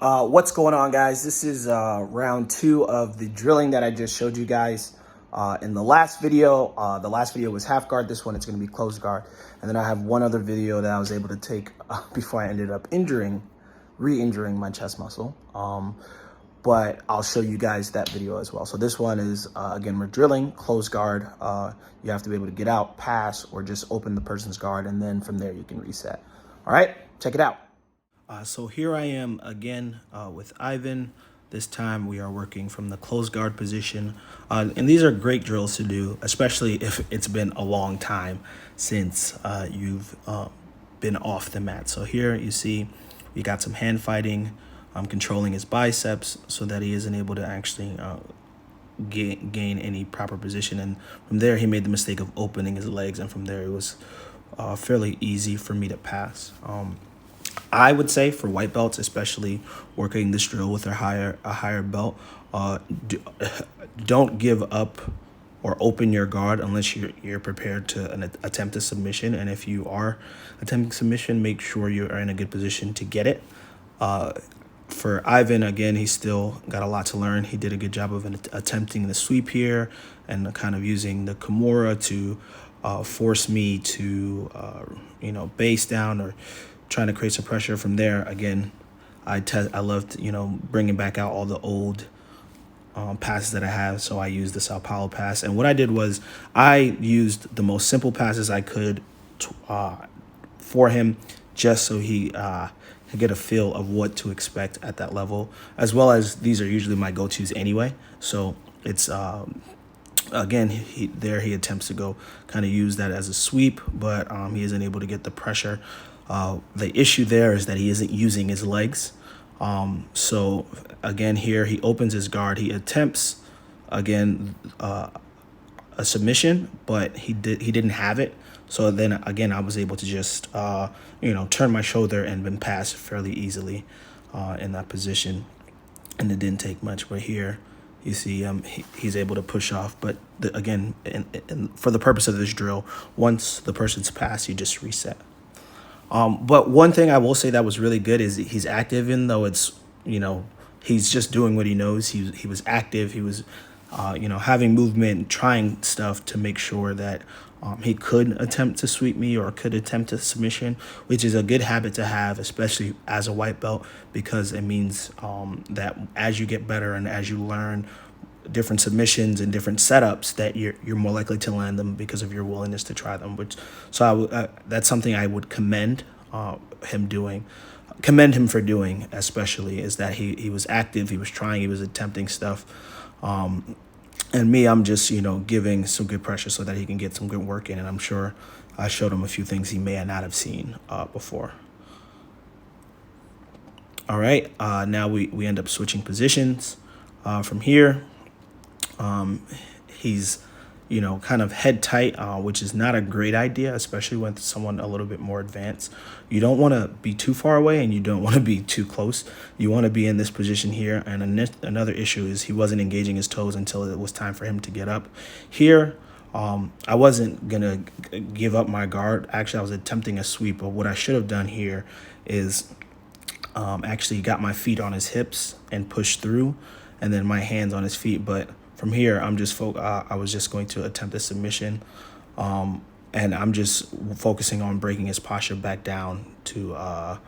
What's going on, guys? This is round 2 of the drilling that I just showed you guys in the last video. The last video was half guard. This one it's going to be closed guard. And then I have one other video that I was able to take before I ended up re-injuring my chest muscle. But I'll show you guys that video as well. So this one is, again, we're drilling closed guard. You have to be able to get out, pass, or just open the person's guard. And then from there you can reset. All right, check it out. So here I am again with Ivan. This time we are working from the closed guard position. And these are great drills to do, especially if it's been a long time since you've been off the mat. So here you see we got some hand fighting. I'm controlling his biceps so that he isn't able to actually gain any proper position. And from there, he made the mistake of opening his legs. And from there, it was fairly easy for me to pass. I would say for white belts, especially working this drill with a higher belt, don't give up or open your guard unless you're prepared to attempt a submission. And if you are attempting submission, make sure you are in a good position to get it. For Ivan, again, he's still got a lot to learn. He did a good job of attempting the sweep here and kind of using the Kimura to force me to, base down or trying to create some pressure. From there. Again, I loved, bringing back out all the old passes that I have. So I used the Sao Paulo pass. And what I did was I used the most simple passes I could for him, just so he could get a feel of what to expect at that level, as well as these are usually my go-tos anyway. So it's, again, he attempts to go kind of use that as a sweep, but he isn't able to get the pressure. The issue there is that he isn't using his legs. So again, here he opens his guard. He attempts again a submission, but he didn't have it. So then again, I was able to just turn my shoulder and then pass fairly easily in that position, and it didn't take much. But here you see he's able to push off. But again, for the purpose of this drill, once the person's passed, you just reset. But one thing I will say that was really good is he's active, even though it's, he's just doing what he knows. He was active. He was, having movement, trying stuff to make sure that he could attempt to sweep me or could attempt a submission, which is a good habit to have, especially as a white belt, because it means that as you get better and as you learn different submissions and different setups, that you're more likely to land them because of your willingness to try them. That's something I would commend him for doing, especially, is that he was active, he was trying, he was attempting stuff. And me, I'm just, giving some good pressure so that he can get some good work in. And I'm sure I showed him a few things he may not have seen before. All right, now we end up switching positions from here. He's, kind of head tight, which is not a great idea, especially when someone a little bit more advanced. You don't want to be too far away and you don't want to be too close. You want to be in this position here. And another issue is he wasn't engaging his toes until it was time for him to get up. Here, I wasn't going to give up my guard. Actually, I was attempting a sweep, but what I should have done here is actually got my feet on his hips and pushed through, and then my hands on his feet. But from here, I was just going to attempt a submission, and I'm just focusing on breaking his posture back down to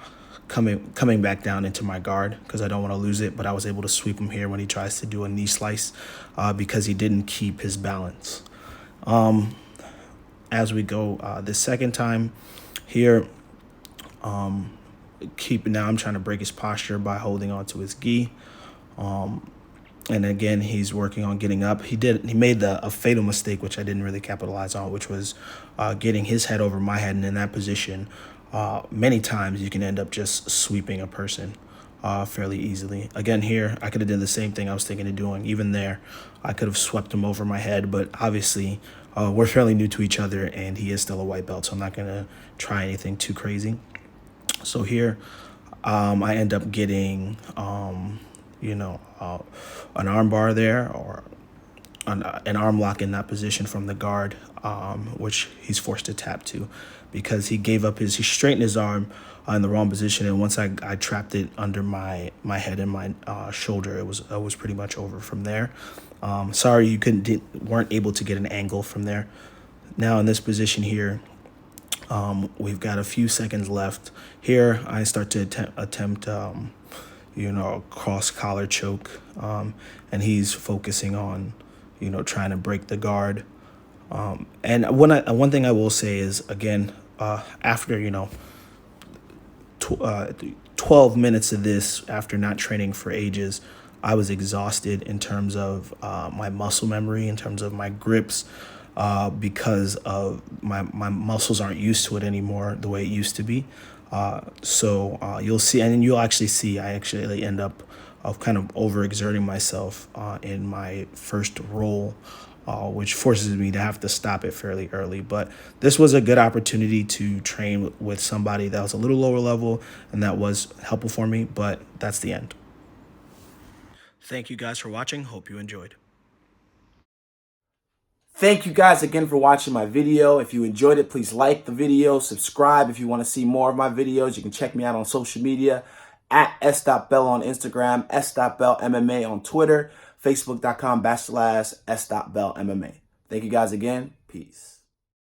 coming back down into my guard, because I don't want to lose it. But I was able to sweep him here when he tries to do a knee slice because he didn't keep his balance. As we go this second time here, now I'm trying to break his posture by holding on to his gi. And again, he's working on getting up. He made a fatal mistake, which I didn't really capitalize on, which was getting his head over my head. And in that position, many times you can end up just sweeping a person fairly easily. Again, here, I could have done the same thing I was thinking of doing. Even there, I could have swept him over my head. But obviously, we're fairly new to each other, and he is still a white belt, so I'm not going to try anything too crazy. So here, I end up getting, an arm bar there, or an arm lock in that position from the guard, which he's forced to tap to, because he straightened his arm in the wrong position, and once I trapped it under my head and my shoulder, it was pretty much over from there. Sorry you weren't able to get an angle from there. Now in this position here, we've got a few seconds left. Here I start to attempt cross collar choke, and he's focusing on, trying to break the guard. And one thing I will say is, again, after 12 minutes of this, after not training for ages, I was exhausted in terms of my muscle memory, in terms of my grips, because of my muscles aren't used to it anymore the way it used to be. So you'll see, and you'll actually see, I actually end up kind of overexerting myself in my first roll, which forces me to have to stop it fairly early. But this was a good opportunity to train with somebody that was a little lower level, and that was helpful for me, but that's the end. Thank you guys for watching. Hope you enjoyed. Thank you guys again for watching my video. If you enjoyed it, please like the video, subscribe if you want to see more of my videos. You can check me out on social media at Sdotbell on Instagram, Sdotbell MMA on Twitter, Facebook.com/Sdotbell MMA. Thank you guys again. Peace.